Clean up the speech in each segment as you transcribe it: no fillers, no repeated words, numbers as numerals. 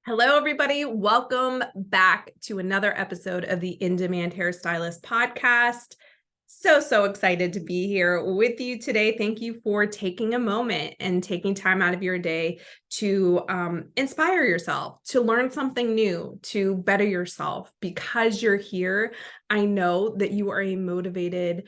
Hello, everybody. Welcome back to another episode of the In Demand Hairstylist podcast. So excited to be here with you today. Thank you for taking a moment and taking time out of your day to inspire yourself, to learn something new, to better yourself. Because you're here, I know that you are a motivated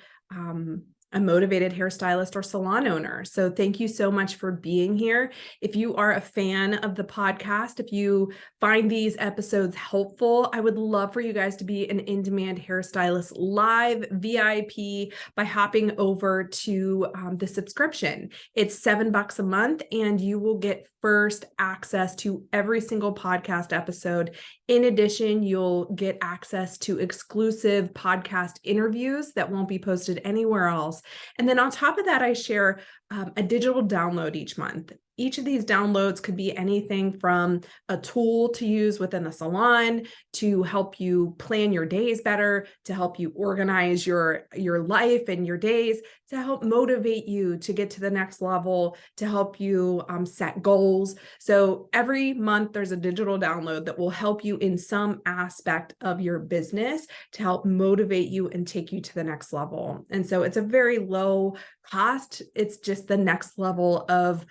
hairstylist or salon owner. So thank you so much for being here. If you are a fan of the podcast, if you find these episodes helpful, I would love for you guys to be an in-demand hairstylist live VIP by hopping over to the subscription. It's $7 a month and you will get first access to every single podcast episode. In addition, you'll get access to exclusive podcast interviews that won't be posted anywhere else. And then on top of that, I share a digital download each month. Each of these downloads could be anything from a tool to use within the salon to help you plan your days better, to help you organize your life and your days, to help motivate you to get to the next level, to help you set goals. So every month there's a digital download that will help you in some aspect of your business to help motivate you and take you to the next level. And so it's a very low cost. It's just the next level of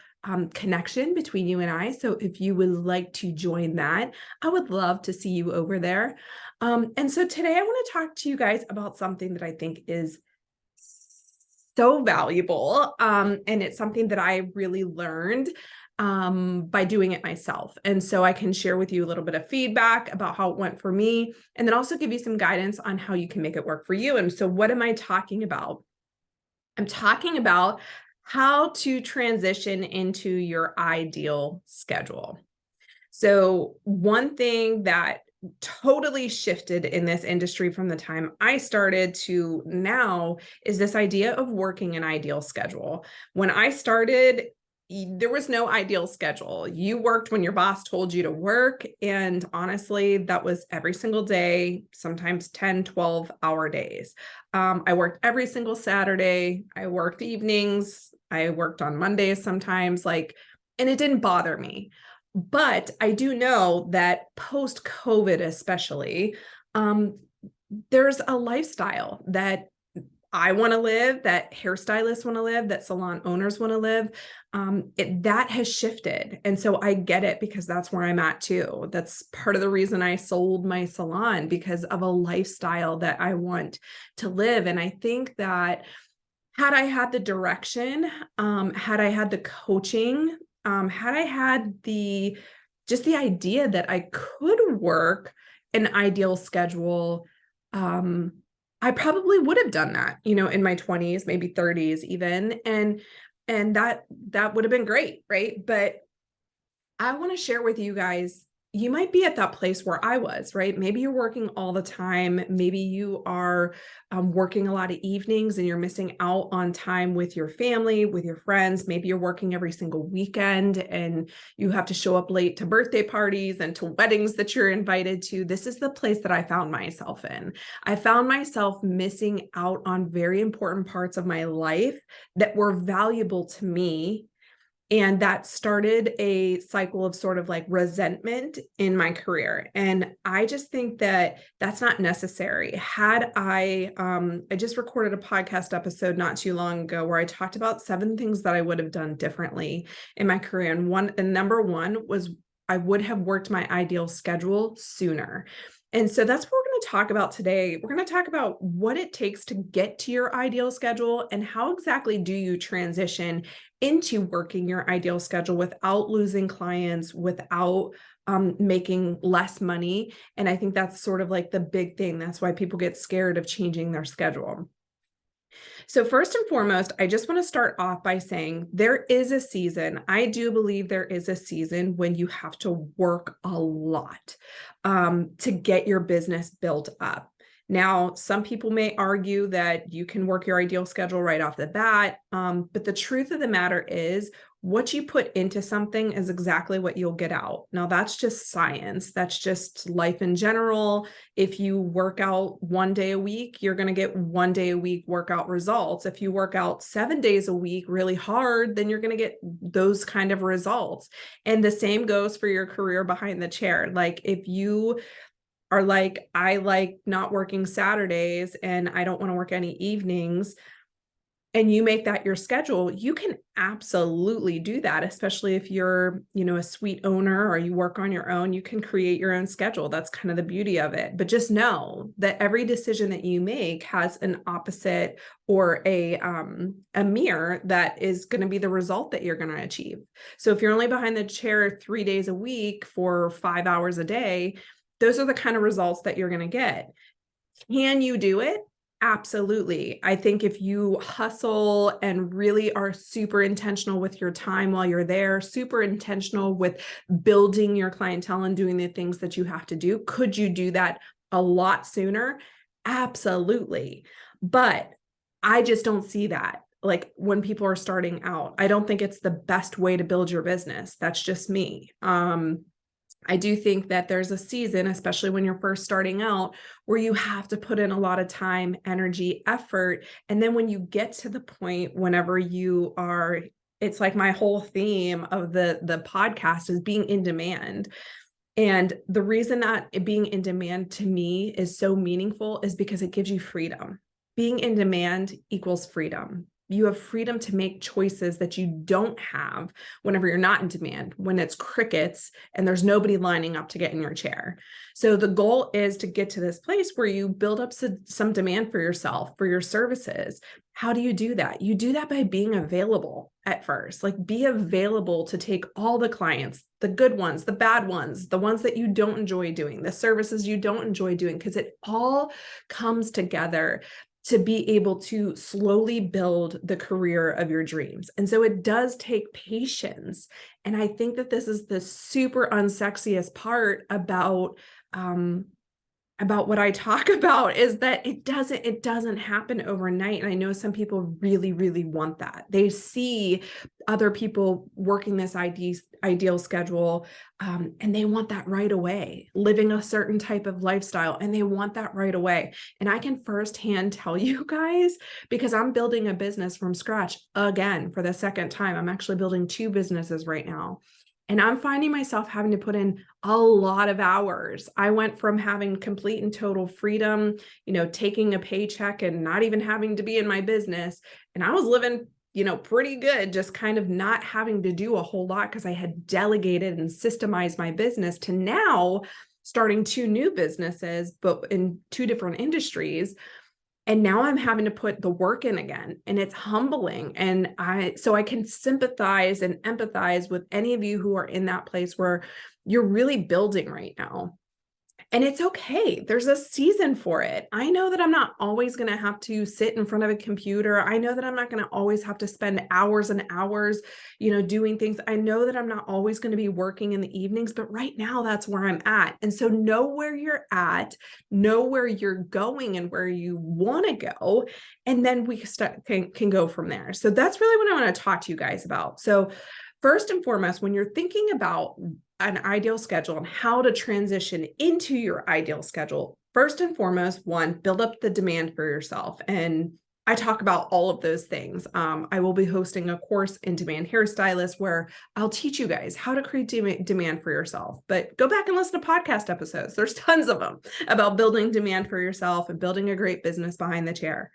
connection between you and I. So if you would like to join that, I would love to see you over there. And so today I want to talk to you guys about something that I think is so valuable. And it's something that I really learned by doing it myself. And so I can share with you a little bit of feedback about how it went for me, and then also give you some guidance on how you can make it work for you. And so what am I talking about? I'm talking about how to transition into your ideal schedule. So one thing that totally shifted in this industry from the time I started to now is this idea of working an ideal schedule. When I started, there was no ideal schedule. You worked when your boss told you to work. And honestly, that was every single day, sometimes 10, 12-hour days. I worked every single Saturday. I worked evenings. I worked on Mondays sometimes, and it didn't bother me. But I do know that post-COVID especially, there's a lifestyle that I want to live, that hairstylists want to live, that salon owners want to live. That has shifted. And so I get it because that's where I'm at too. That's part of the reason I sold my salon, because of a lifestyle that I want to live. And I think that had I had the direction, had I had the coaching, had I had just the idea that I could work an ideal schedule, I probably would have done that, in my 20s, maybe 30s even. And that would have been great, right? But I want to share with you guys, you might be at that place where I was, right? Maybe you're working all the time. Maybe you are working a lot of evenings and you're missing out on time with your family, with your friends. Maybe you're working every single weekend and you have to show up late to birthday parties and to weddings that you're invited to. This is the place that I found myself in. I found myself missing out on very important parts of my life that were valuable to me. And that started a cycle of sort of resentment in my career. And I just think that that's not necessary. Had I just recorded a podcast episode not too long ago where I talked about 7 things that I would have done differently in my career. And number one was I would have worked my ideal schedule sooner. And so that's what we're going to talk about today. We're going to talk about what it takes to get to your ideal schedule and how exactly do you transition into working your ideal schedule without losing clients, without making less money. And I think that's sort of the big thing. That's why people get scared of changing their schedule. So first and foremost, I just want to start off by saying there is a season. I do believe there is a season when you have to work a lot to get your business built up. Now, some people may argue that you can work your ideal schedule right off the bat, but the truth of the matter is what you put into something is exactly what you'll get out. Now, that's just science. That's just life in general. If you work out 1 day a week, you're going to get 1 day a week workout results. If you work out 7 days a week really hard, then you're going to get those kind of results. And the same goes for your career behind the chair. Like if you are like, I like not working Saturdays and I don't want to work any evenings, and you make that your schedule, you can absolutely do that, especially if you're, a suite owner or you work on your own, you can create your own schedule. That's kind of the beauty of it. But just know that every decision that you make has an opposite or a mirror that is going to be the result that you're going to achieve. So if you're only behind the chair 3 days a week for 5 hours a day, those are the kind of results that you're going to get. Can you do it? Absolutely. I think if you hustle and really are super intentional with your time while you're there, super intentional with building your clientele and doing the things that you have to do, could you do that a lot sooner? Absolutely. But I just don't see that. Like when people are starting out, I don't think it's the best way to build your business. That's just me. I do think that there's a season, especially when you're first starting out, where you have to put in a lot of time, energy, effort. And then when you get to the point, whenever you are, it's like my whole theme of the podcast is being in demand. And the reason that being in demand to me is so meaningful is because it gives you freedom. Being in demand equals freedom. You have freedom to make choices that you don't have whenever you're not in demand, when it's crickets and there's nobody lining up to get in your chair. So the goal is to get to this place where you build up some demand for yourself, for your services. How do you do that? You do that by being available at first. Like be available to take all the clients, the good ones, the bad ones, the ones that you don't enjoy doing, the services you don't enjoy doing, because it all comes together to be able to slowly build the career of your dreams. And so it does take patience. And I think that this is the super unsexiest part about what I talk about is that it doesn't happen overnight. And I know some people really, really want that. They see other people working this ideal schedule, and they want that right away, living a certain type of lifestyle, and they want that right away. And I can firsthand tell you guys, because I'm building a business from scratch again for the second time. I'm actually building 2 businesses right now. And I'm finding myself having to put in a lot of hours. I went from having complete and total freedom, taking a paycheck and not even having to be in my business. And I was living, pretty good, just kind of not having to do a whole lot because I had delegated and systemized my business, to now starting 2 new businesses, but in 2 different industries. And now I'm having to put the work in again, and it's humbling. And so I can sympathize and empathize with any of you who are in that place where you're really building right now. And it's okay. There's a season for it. I know that I'm not always going to have to sit in front of a computer. I know that I'm not going to always have to spend hours and hours, doing things. I know that I'm not always going to be working in the evenings, but right now that's where I'm at. And so know where you're at, know where you're going and where you want to go. And then we can go from there. So that's really what I want to talk to you guys about. So first and foremost, when you're thinking about an ideal schedule and how to transition into your ideal schedule, first and foremost, 1, build up the demand for yourself. And I talk about all of those things. I will be hosting a course in Demand Hairstylist where I'll teach you guys how to create demand for yourself. But go back and listen to podcast episodes. There's tons of them about building demand for yourself and building a great business behind the chair.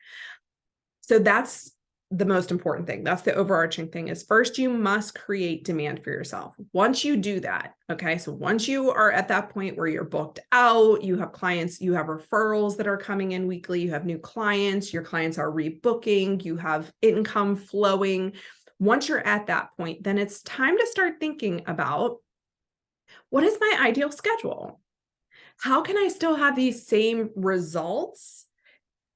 So that's the most important thing. That's the overarching thing, is first, you must create demand for yourself. Once you do that, okay, so once you are at that point where you're booked out, you have clients, you have referrals that are coming in weekly, you have new clients, your clients are rebooking, you have income flowing. Once you're at that point, then it's time to start thinking about, what is my ideal schedule? How can I still have these same results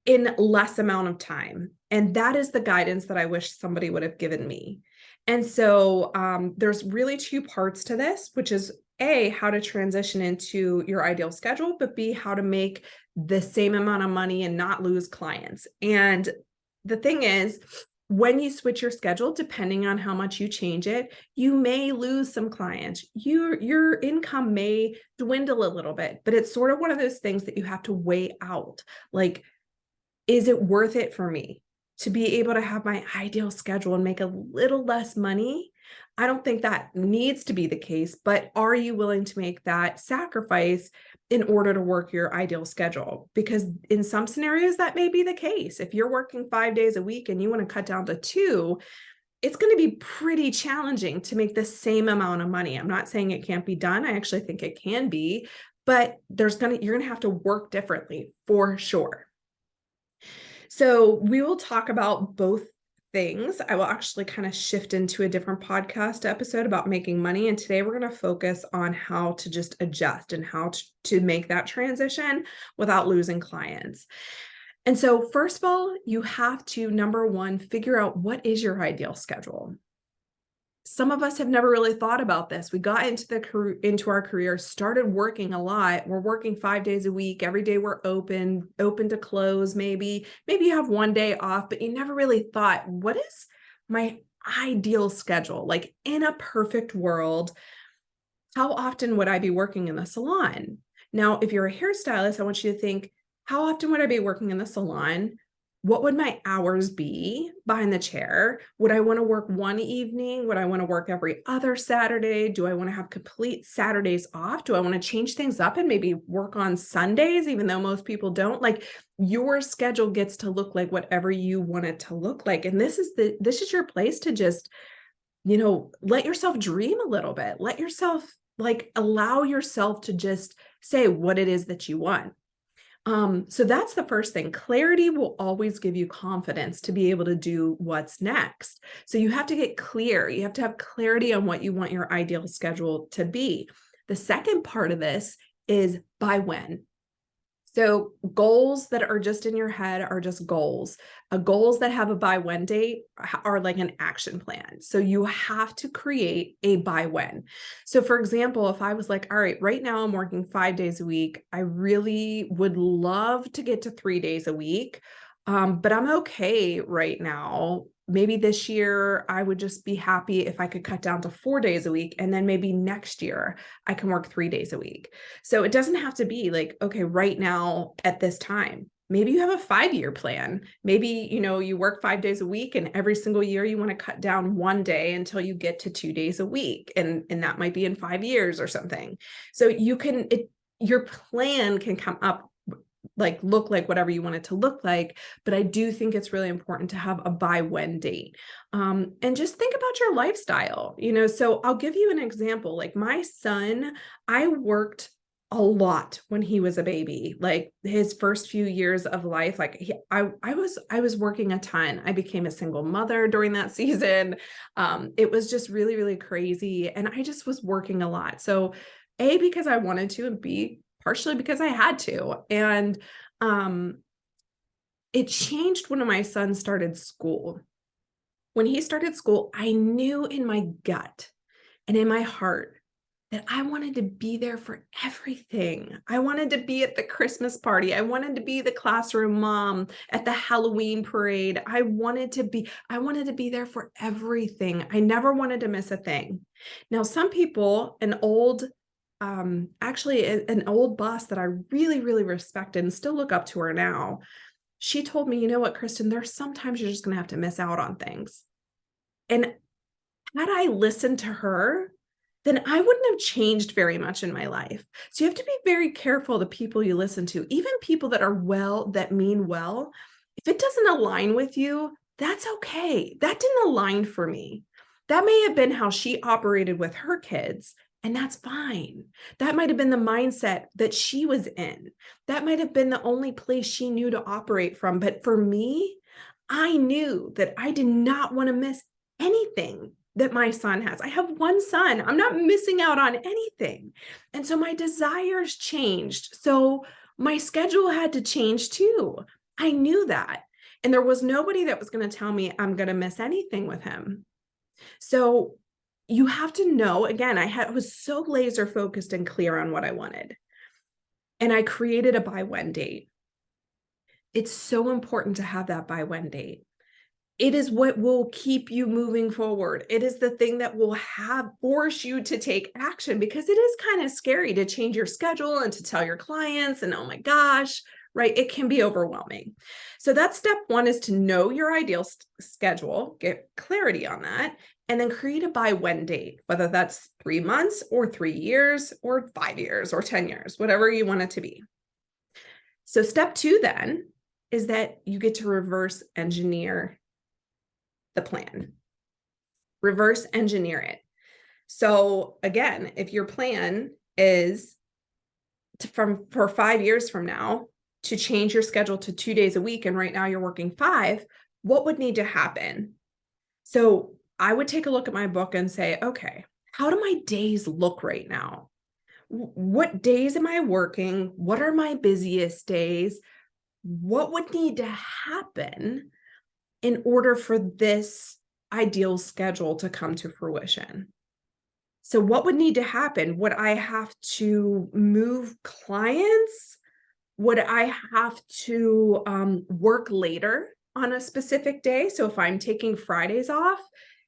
in less amount of time? And that is the guidance that I wish somebody would have given me. And so there's really 2 parts to this, which is A, how to transition into your ideal schedule, but B, how to make the same amount of money and not lose clients. And the thing is, when you switch your schedule, depending on how much you change it, you may lose some clients. Your income may dwindle a little bit, but it's sort of one of those things that you have to weigh out. Like, is it worth it for me to be able to have my ideal schedule and make a little less money? I don't think that needs to be the case, but are you willing to make that sacrifice in order to work your ideal schedule? Because in some scenarios, that may be the case. If you're working 5 days a week and you want to cut down to 2, it's going to be pretty challenging to make the same amount of money. I'm not saying it can't be done. I actually think it can be, but you're going to have to work differently for sure. So we will talk about both things. I will actually kind of shift into a different podcast episode about making money. And today we're going to focus on how to just adjust and how to make that transition without losing clients. And so first of all, you have to, number one, figure out what is your ideal schedule. Some of us have never really thought about this. We got into our career, started working a lot. We're working 5 days a week. Every day we're open to close, maybe you have one day off, but you never really thought, what is my ideal schedule? Like, in a perfect world, how often would I be working in the salon? Now, if you're a hairstylist, I want you to think, how often would I be working in the salon? What would my hours be behind the chair? Would I want to work one evening? Would I want to work every other Saturday? Do I want to have complete Saturdays off? Do I want to change things up and maybe work on Sundays, even though most people don't? Like, your schedule gets to look like whatever you want it to look like. And this is your place to just, let yourself dream a little bit. Let yourself, allow yourself to just say what it is that you want. So that's the first thing. Clarity will always give you confidence to be able to do what's next. So you have to get clear. You have to have clarity on what you want your ideal schedule to be. The second part of this is by when. So goals that are just in your head are just goals. Goals that have a by when date are like an action plan. So you have to create a by when. So for example, if I was like, all right, right now I'm working 5 days a week. I really would love to get to 3 days a week. But I'm okay right now. Maybe this year I would just be happy if I could cut down to 4 days a week. And then maybe next year I can work 3 days a week. So it doesn't have to be like, okay, right now at this time. Maybe you have a 5-year plan. Maybe, you work 5 days a week and every single year you want to cut down 1 day until you get to 2 days a week. And that might be in 5 years or something. So your plan can come up, look like whatever you want it to look like. But I do think it's really important to have a by when date. And just think about your lifestyle, so I'll give you an example. Like my son, I worked a lot when he was a baby, like his first few years of life. I was working a ton. I became a single mother during that season. It was just really, really crazy. And I just was working a lot. So A, because I wanted to, and B, partially because I had to. And it changed when my son started school. When he started school, I knew in my gut and in my heart that I wanted to be there for everything. I wanted to be at the Christmas party. I wanted to be the classroom mom at the Halloween parade. I wanted to be there for everything. I never wanted to miss a thing. Now, some people, an old boss that I really, really respected and still look up to her now, she told me, you know what, Kristen, there's sometimes you're just going to have to miss out on things. And had I listened to her, then I wouldn't have changed very much in my life. So you have to be very careful the people you listen to, even people that mean well. If it doesn't align with you, that's okay. That didn't align for me. That may have been how she operated with her kids. And that's fine. That might have been the mindset that she was in. That might have been the only place she knew to operate from. But for me, I knew that I did not want to miss anything that my son has. I have one son. I'm not missing out on anything. And so my desires changed. So my schedule had to change too. I knew that. And there was nobody that was going to tell me I'm going to miss anything with him. So you have to know, again, I was so laser focused and clear on what I wanted. and I created a by when date. It's so important to have that by when date. It is what will keep you moving forward. It is the thing that will force you to take action, because it is kind of scary to change your schedule and to tell your clients, and oh my gosh, right? It can be overwhelming. So that's step one, is to know your ideal schedule, get clarity on that, and then create a by when date, whether that's 3 months or 3 years or 5 years or 10 years, whatever you want it to be. So step two then is that you get to reverse engineer the plan. Reverse engineer it. So again, if your plan is for 5 years from now to change your schedule to 2 days a week, and right now you're working 5, what would need to happen? So I would take a look at my book and say, okay, how do my days look right now? What days am I working? What are my busiest days? What would need to happen in order for this ideal schedule to come to fruition? So what would need to happen? Would I have to move clients? Would I have to work later on a specific day? So if I'm taking Fridays off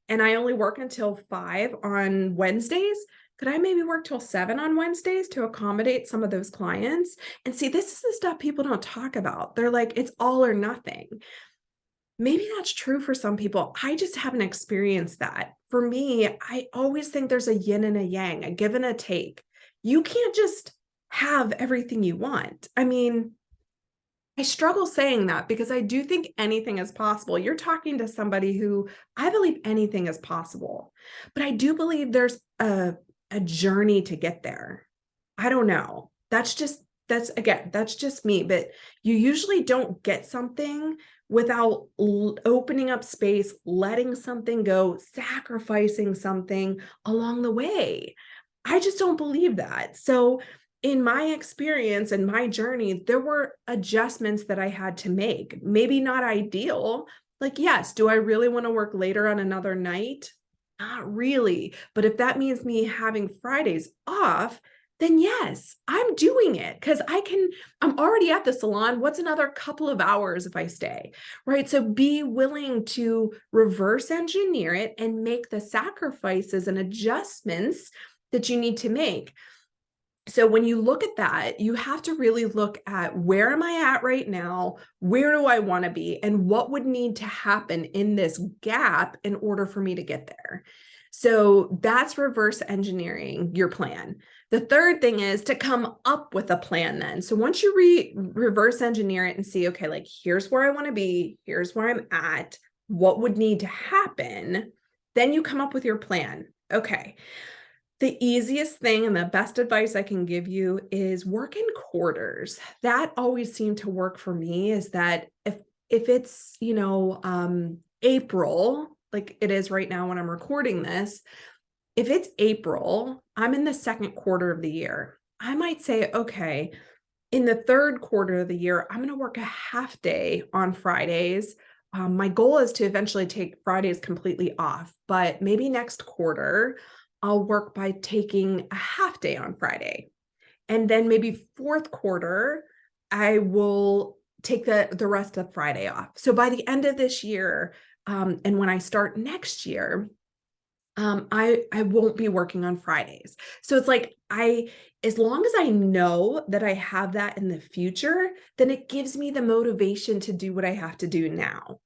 and I only work until 5 on Wednesdays, could I maybe work till 7 on Wednesdays to accommodate some of those clients? And see, this is the stuff people don't talk about. They're like, it's all or nothing. Maybe that's true for some people. I just haven't experienced that. For me, I always think there's a yin and a yang, a give and a take. You can't just have everything you want. I mean, I struggle saying that because I do think anything is possible. You're talking to somebody who, I believe anything is possible, but I do believe there's a journey to get there. I don't know. That's just me, but you usually don't get something without opening up space, letting something go, sacrificing something along the way. I just don't believe that. So in my experience and my journey, there were adjustments that I had to make. Maybe not ideal. Like, yes, do I really want to work later on another night? Not really. But if that means me having Fridays off, then yes, I'm doing it, because I'm already at the salon. What's another couple of hours if I stay, right? So be willing to reverse engineer it and make the sacrifices and adjustments that you need to make. So when you look at that, you have to really look at, where am I at right now? Where do I want to be? And what would need to happen in this gap in order for me to get there? So that's reverse engineering your plan. The third thing is to come up with a plan then. So once you reverse engineer it and see, okay, like, here's where I want to be, here's where I'm at, what would need to happen, then you come up with your plan. Okay. The easiest thing and the best advice I can give you is work in quarters. That always seemed to work for me, is that if it's, April, like it is right now when I'm recording this, if it's April, I'm in the second quarter of the year. I might say, okay, in the third quarter of the year, I'm going to work a half day on Fridays. My goal is to eventually take Fridays completely off, but maybe next quarter, I'll work by taking a half day on Friday. And then maybe fourth quarter, I will take the rest of Friday off. So by the end of this year, and when I start next year, I won't be working on Fridays. So it's like, as long as I know that I have that in the future, then it gives me the motivation to do what I have to do now.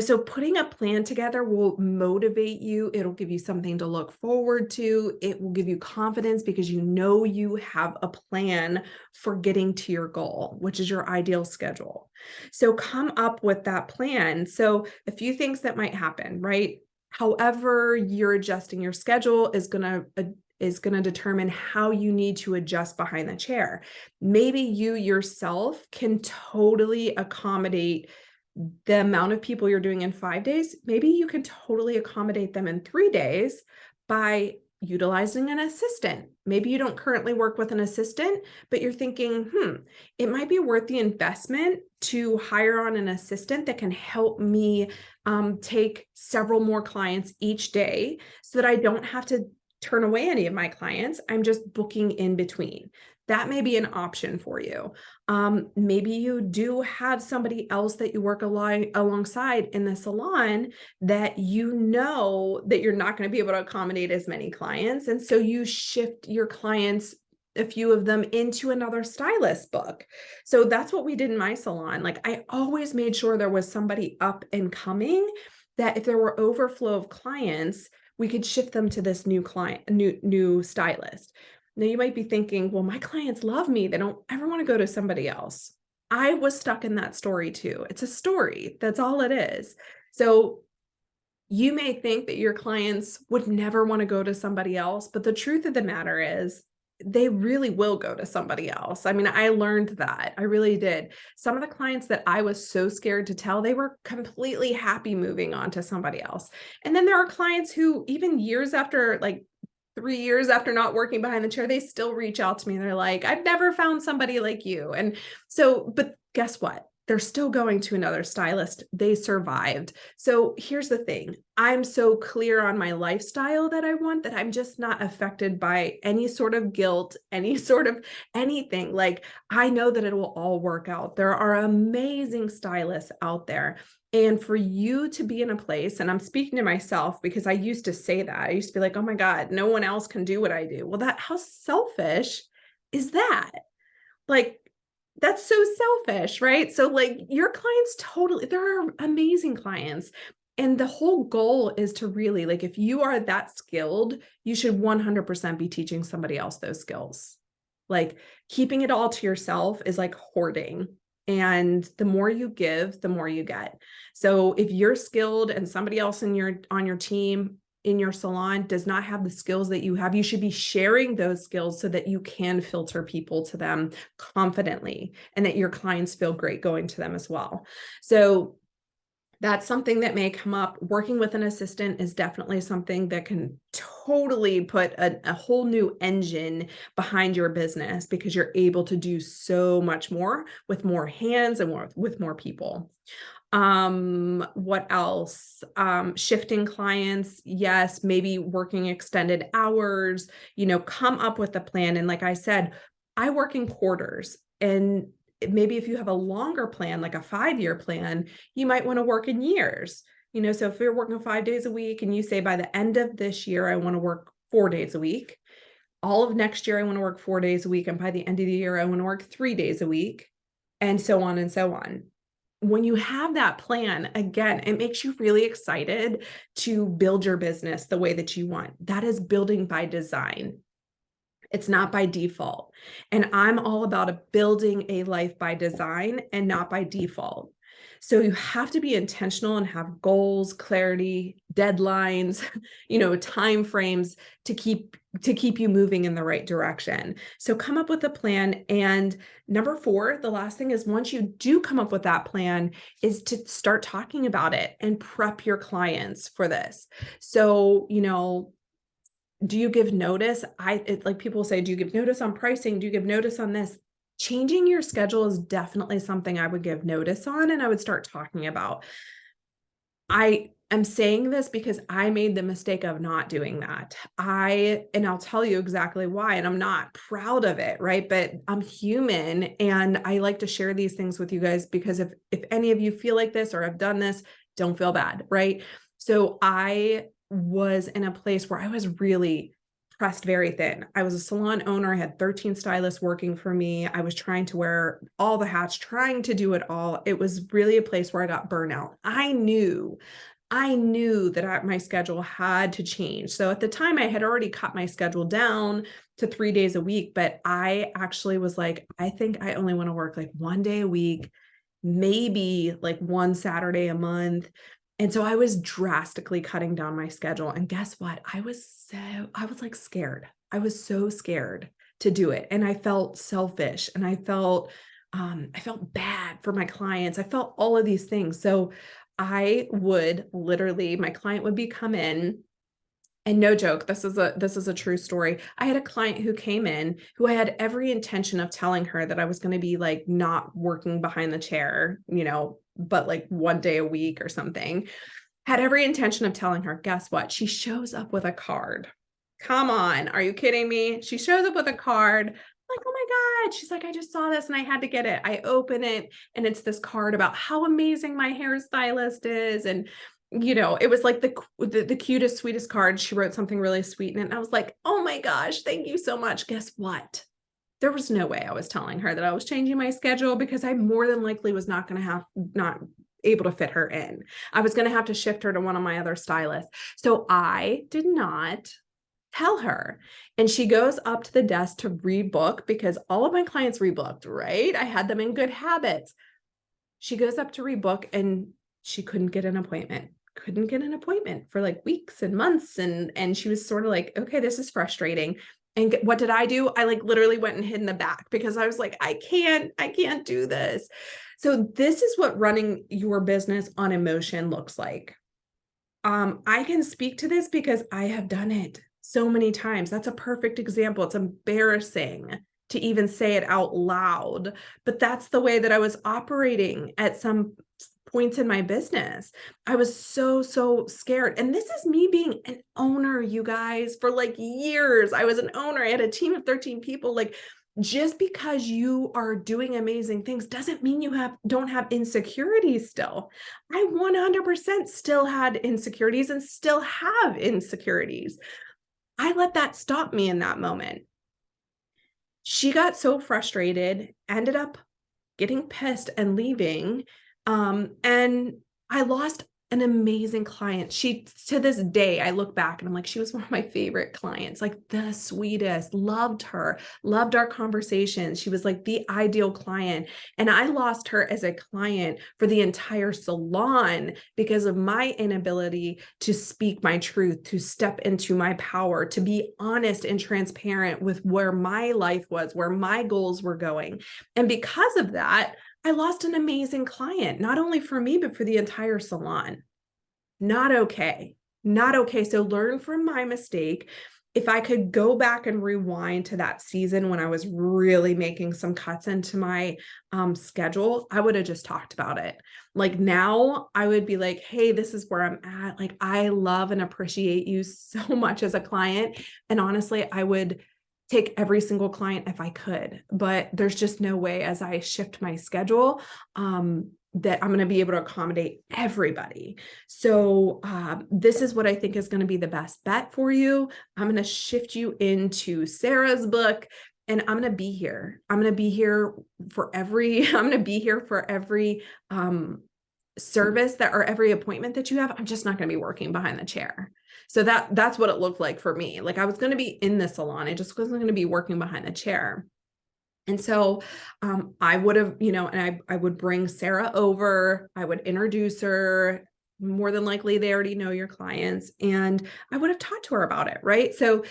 So putting a plan together will motivate you. It'll give you something to look forward to. It will give you confidence because you have a plan for getting to your goal, which is your ideal schedule. So come up with that plan. So a few things that might happen, right? However you're adjusting your schedule is going to determine how you need to adjust behind the chair. Maybe you yourself can totally accommodate the amount of people you're doing in 5 days. Maybe you can totally accommodate them in 3 days by utilizing an assistant. Maybe you don't currently work with an assistant, but you're thinking, it might be worth the investment to hire on an assistant that can help me take several more clients each day so that I don't have to turn away any of my clients. I'm just booking in between. That may be an option for you. Maybe you do have somebody else that you work alongside in the salon that you know that you're not going to be able to accommodate as many clients. And so you shift your clients, a few of them, into another stylist book. So that's what we did in my salon. Like, I always made sure there was somebody up and coming, that if there were overflow of clients, we could shift them to this new client, new stylist. Now you might be thinking, well, my clients love me. They don't ever want to go to somebody else. I was stuck in that story too. It's a story. That's all it is. So you may think that your clients would never want to go to somebody else, but the truth of the matter is they really will go to somebody else. I mean, I learned that. I really did. Some of the clients that I was so scared to tell, they were completely happy moving on to somebody else. And then there are clients who, even years after, like 3 years after not working behind the chair, they still reach out to me. They're like, I've never found somebody like you. And so, but guess what? They're still going to another stylist. They survived. So here's the thing. I'm so clear on my lifestyle that I want, that I'm just not affected by any sort of guilt, any sort of anything. Like, I know that it will all work out. There are amazing stylists out there. And for you to be in a place, and I'm speaking to myself because I used to say that. I used to be like, oh my God, no one else can do what I do. Well, how selfish is that? Like, that's so selfish, right? So like, your clients there are amazing clients. And the whole goal is to really, like, if you are that skilled, you should 100% be teaching somebody else those skills. Like, keeping it all to yourself is like hoarding. And the more you give, the more you get. So if you're skilled and somebody else on your team, in your salon, does not have the skills that you have, you should be sharing those skills so that you can filter people to them confidently, and that your clients feel great going to them as well. So that's something that may come up. Working with an assistant is definitely something that can totally put a whole new engine behind your business, because you're able to do so much more with more hands and with more people. What else? Shifting clients. Yes. Maybe working extended hours, come up with a plan. And like I said, I work in quarters, and maybe if you have a longer plan, like a 5-year plan, you might want to work in years. So if you're working 5 days a week and you say, by the end of this year, I want to work 4 days a week. All of next year, I want to work 4 days a week. And by the end of the year, I want to work 3 days a week, and so on and so on. When you have that plan, again, it makes you really excited to build your business the way that you want. That is building by design. It's not by default. And I'm all about building a life by design and not by default. So you have to be intentional and have goals, clarity, deadlines, time frames to keep you moving in the right direction. So come up with a plan. And number 4, the last thing is, once you do come up with that plan, is to start talking about it and prep your clients for this. So, do you give notice? Like, people say, do you give notice on pricing? Do you give notice on this? Changing your schedule is definitely something I would give notice on, and I would start talking about. I am saying this because I made the mistake of not doing that. And I'll tell you exactly why, and I'm not proud of it, right? But I'm human, and I like to share these things with you guys, because if any of you feel like this or have done this, don't feel bad, right? So I was in a place where I was really pressed very thin. I was a salon owner. I had 13 stylists working for me. I was trying to wear all the hats, trying to do it all. It was really a place where I got burnout. I knew that my schedule had to change. So at the time, I had already cut my schedule down to 3 days a week, but I actually was like, I think I only want to work like 1 day a week, maybe like 1 Saturday a month. And so I was drastically cutting down my schedule. And guess what? I was like scared. I was so scared to do it. And I felt selfish, and I felt bad for my clients. I felt all of these things. So I would literally, my client would come in, and no joke, this is a true story. I had a client who came in who I had every intention of telling her that I was going to be like not working behind the chair, but like 1 day a week or something. Had every intention of telling her. Guess what? She shows up with a card. Come on. Are you kidding me? She shows up with a card. I'm like, oh my God. She's like, I just saw this and I had to get it. I open it and it's this card about how amazing my hairstylist is. And, it was like the cutest, sweetest card. She wrote something really sweet in it. And I was like, oh my gosh, thank you so much. Guess what? There was no way I was telling her that I was changing my schedule because I more than likely was not able to fit her in. I was going to have to shift her to one of my other stylists. So I did not tell her. And she goes up to the desk to rebook because all of my clients rebooked, right? I had them in good habits. She goes up to rebook and she couldn't get an appointment. Couldn't get an appointment for like weeks and months. And she was sort of like, okay, this is frustrating. And what did I do? I like literally went and hid in the back because I was like, I can't do this. So this is what running your business on emotion looks like. I can speak to this because I have done it so many times. That's a perfect example. It's embarrassing to even say it out loud, but that's the way that I was operating at some points in my business. I was so scared. And this is me being an owner, you guys, for like years. I was an owner. I had a team of 13 people. Like, just because you are doing amazing things doesn't mean you don't have insecurities still. I 100% still had insecurities and still have insecurities. I let that stop me in that moment. She got so frustrated, ended up getting pissed and leaving. And I lost an amazing client. She, to this day, I look back and I'm like, she was one of my favorite clients, like the sweetest, loved her, loved our conversations. She was like the ideal client. And I lost her as a client for the entire salon because of my inability to speak my truth, to step into my power, to be honest and transparent with where my life was, where my goals were going. And because of that, I lost an amazing client, not only for me, but for the entire salon. Not okay. Not okay. So learn from my mistake. If I could go back and rewind to that season when I was really making some cuts into my schedule, I would have just talked about it. Like now I would be like, hey, this is where I'm at. Like I love and appreciate you so much as a client. And honestly, I would take every single client if I could, but there's just no way as I shift my schedule that I'm going to be able to accommodate everybody. So this is what I think is going to be the best bet for you. I'm going to shift you into Sarah's book. And I'm going to be here. I'm going to be here for every service that or every appointment that you have. I'm just not going to be working behind the chair. So that's what it looked like for me. Like I was going to be in the salon. I just wasn't going to be working behind the chair. And so I would have, and I would bring Sarah over, I would introduce her. More than likely, they already know your clients, and I would have talked to her about it, right? So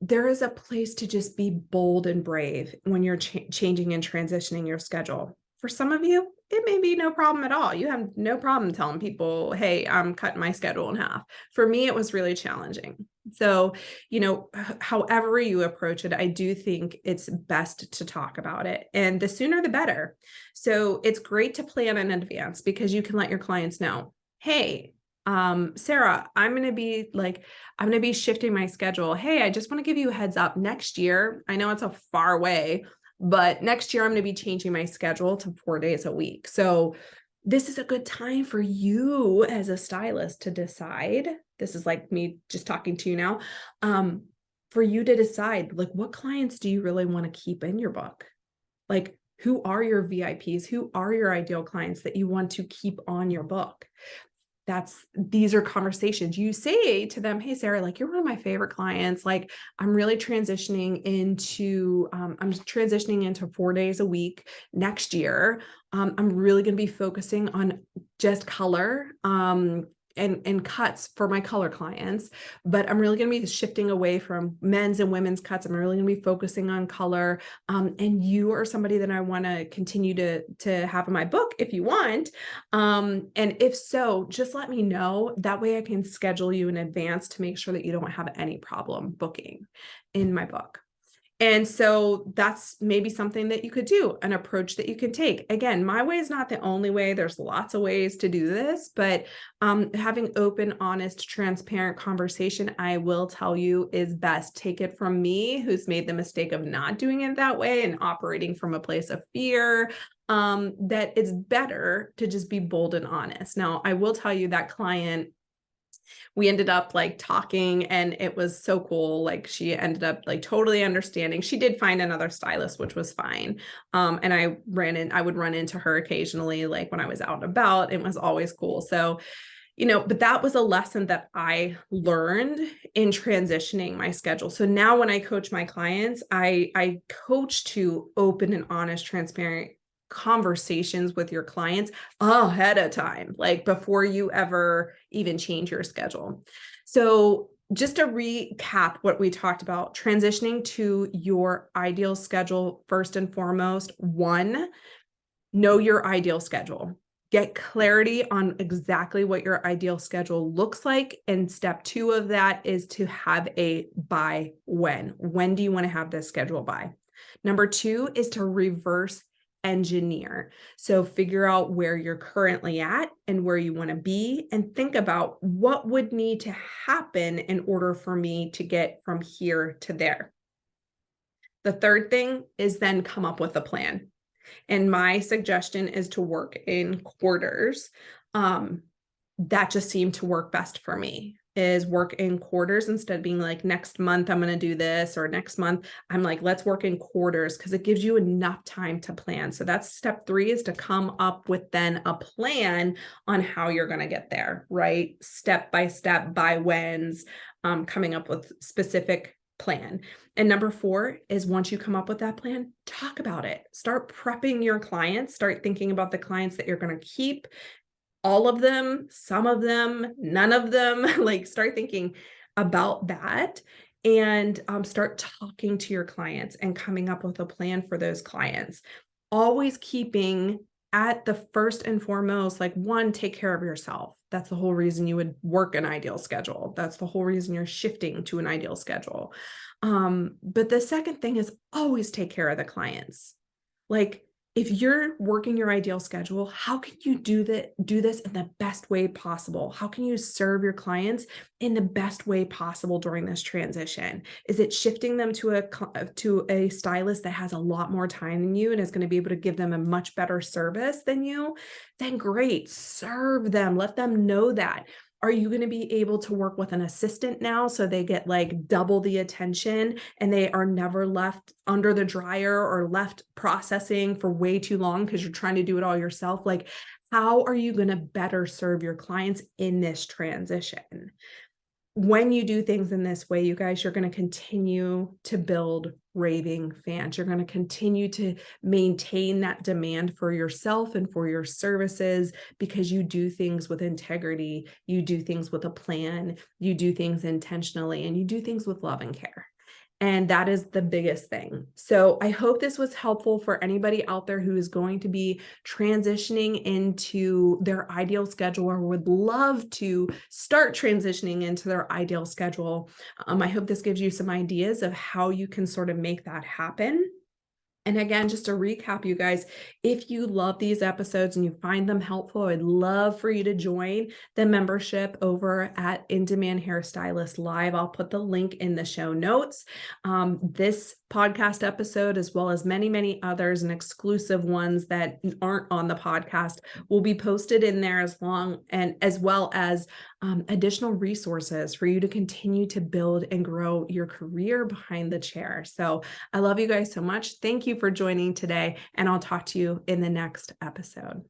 there is a place to just be bold and brave when you're changing and transitioning your schedule. For some of you, it may be no problem at all. You have no problem telling people, hey, I'm cutting my schedule in half. For me, it was really challenging. So, however you approach it, I do think it's best to talk about it, and the sooner the better. So it's great to plan in advance because you can let your clients know, hey, Sarah, I'm going to be shifting my schedule. Hey, I just want to give you a heads up next year. I know it's a far way, but next year I'm going to be changing my schedule to 4 days a week. So this is a good time for you as a stylist to decide. This is like me just talking to you now. For you to decide, like, what clients do you really want to keep in your book? Like, who are your VIPs? Who are your ideal clients that you want to keep on your book? These are conversations you say to them. Hey, Sarah, like, you're one of my favorite clients. Like, I'm really transitioning into 4 days a week next year. I'm really going to be focusing on just color, and cuts for my color clients, but I'm really going to be shifting away from men's and women's cuts. I'm really going to be focusing on color. And you are somebody that I want to continue to have in my book if you want. And if so, just let me know. That way I can schedule you in advance to make sure that you don't have any problem booking in my book. And so that's maybe something that you could do, an approach that you can take. Again, my way is not the only way. There's lots of ways to do this, but having open, honest, transparent conversation, I will tell you, is best. Take it from me, who's made the mistake of not doing it that way and operating from a place of fear, that it's better to just be bold and honest. Now, I will tell you that client, we ended up like talking and it was so cool. Like she ended up like totally understanding. She did find another stylist, which was fine. And I would run into her occasionally, like when I was out and about. It was always cool. So, but that was a lesson that I learned in transitioning my schedule. So now when I coach my clients, I coach to open and honest, transparent conversations with your clients ahead of time, like before you ever even change your schedule. So just to recap what we talked about, transitioning to your ideal schedule, first and foremost, one, know your ideal schedule. Get clarity on exactly what your ideal schedule looks like. And step two of that is to have a by when. When do you want to have this schedule by? Number two is to reverse engineer. So figure out where you're currently at and where you want to be, and think about what would need to happen in order for me to get from here to there. The third thing is then come up with a plan. And my suggestion is to work in quarters. That just seemed to work best for me, is work in quarters instead of being like, next month I'm going to do this, or next month. I'm like, let's work in quarters, because it gives you enough time to plan. So that's step three, is to come up with then a plan on how you're going to get there, right? Step by step, by whens, coming up with specific plan. And number four is, once you come up with that plan, talk about it. Start prepping your clients. Start thinking about the clients that you're going to keep. All of them, some of them, none of them. Like, start thinking about that, and start talking to your clients and coming up with a plan for those clients. Always keeping at the first and foremost, like, one, take care of yourself. That's the whole reason you would work an ideal schedule. That's the whole reason you're shifting to an ideal schedule. But the second thing is always take care of the clients. Like, if you're working your ideal schedule, how can you do this in the best way possible? How can you serve your clients in the best way possible during this transition? Is it shifting them to a stylist that has a lot more time than you and is going to be able to give them a much better service than you? Then great, serve them. Let them know that. Are you going to be able to work with an assistant now, so they get like double the attention and they are never left under the dryer or left processing for way too long because you're trying to do it all yourself? Like, how are you going to better serve your clients in this transition? When you do things in this way, you guys, you're going to continue to build raving fans. You're going to continue to maintain that demand for yourself and for your services, because you do things with integrity. You do things with a plan. You do things intentionally, and you do things with love and care. And that is the biggest thing. So I hope this was helpful for anybody out there who is going to be transitioning into their ideal schedule, or would love to start transitioning into their ideal schedule. I hope this gives you some ideas of how you can sort of make that happen. And again, just to recap, you guys, if you love these episodes and you find them helpful, I'd love for you to join the membership over at In Demand Hairstylist Live. I'll put the link in the show notes. This podcast episode, as well as many, many others and exclusive ones that aren't on the podcast, will be posted in there, as well as additional resources for you to continue to build and grow your career behind the chair. So I love you guys so much. Thank you for joining today, and I'll talk to you in the next episode.